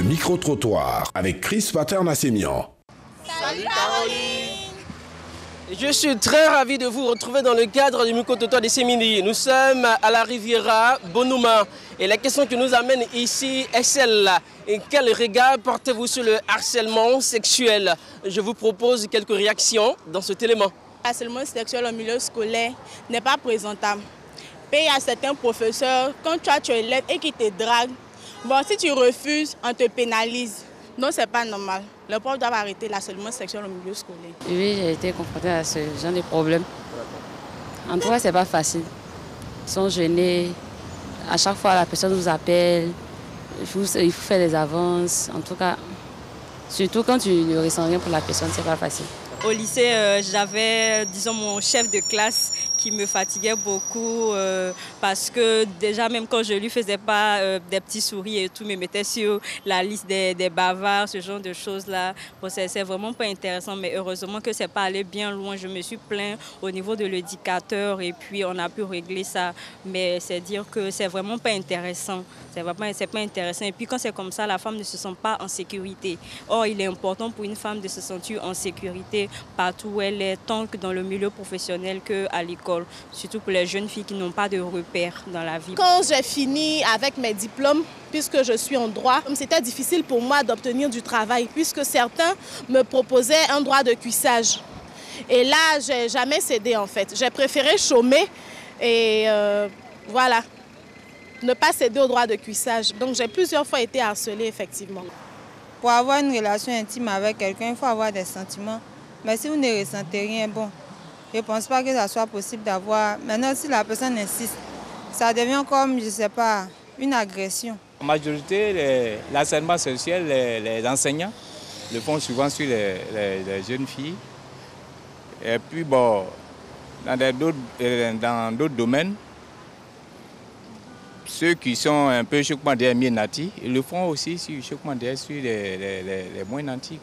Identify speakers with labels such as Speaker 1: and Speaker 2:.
Speaker 1: micro-trottoir avec Chris Paternassemian.
Speaker 2: Salut Caroline!
Speaker 3: Je suis très ravi de vous retrouver dans le cadre du micro-trottoir de Sémini. Nous sommes à la Riviera Bonouma et la question qui nous amène ici est celle-là. Et quel regard portez-vous sur le harcèlement sexuel? Je vous propose quelques réactions dans cet élément.
Speaker 2: Le harcèlement sexuel au milieu scolaire n'est pas présentable. Et il y a certains professeurs, quand tu es élève et qui te draguent, bon, si tu refuses, on te pénalise. Non, c'est pas normal. Le prof doit arrêter l'harcèlement sexuel au milieu scolaire.
Speaker 4: Oui, j'ai été confrontée à ce genre de problème. En tout cas, c'est pas facile. Ils sont gênés. À chaque fois, la personne nous appelle. Il faut faire des avances. En tout cas, surtout quand tu ne ressens rien pour la personne, c'est pas facile.
Speaker 5: Au lycée, j'avais, disons, mon chef de classe qui me fatiguait beaucoup parce que déjà, même quand je lui faisais pas des petits sourires et tout, me mettait sur la liste des bavards, ce genre de choses-là. Bon, c'est vraiment pas intéressant, mais heureusement que c'est pas allé bien loin. Je me suis plaint au niveau de l'éducateur et puis on a pu régler ça. Mais c'est dire que c'est vraiment pas intéressant. C'est pas intéressant. Et puis quand c'est comme ça, la femme ne se sent pas en sécurité. Or, il est important pour une femme de se sentir en sécurité partout où elle est, tant que dans le milieu professionnel qu'à l'école, surtout pour les jeunes filles qui n'ont pas de repères dans la vie.
Speaker 2: Quand j'ai fini avec mes diplômes, puisque je suis en droit, c'était difficile pour moi d'obtenir du travail, puisque certains me proposaient un droit de cuissage. Et là, j'ai jamais cédé en fait. J'ai préféré chômer et voilà, ne pas céder au droit de cuissage. Donc j'ai plusieurs fois été harcelée effectivement.
Speaker 6: Pour avoir une relation intime avec quelqu'un, il faut avoir des sentiments. Mais si vous ne ressentez rien, bon, je ne pense pas que ça soit possible d'avoir... Maintenant, si la personne insiste, ça devient comme, je ne sais pas, une agression.
Speaker 7: En majorité, l'harcèlement sexuel, les enseignants le font souvent sur les jeunes filles. Et puis, bon, dans d'autres domaines, ceux qui sont un peu choquement des miens nantis, ils le font aussi sur choquement des sur les moins nantis.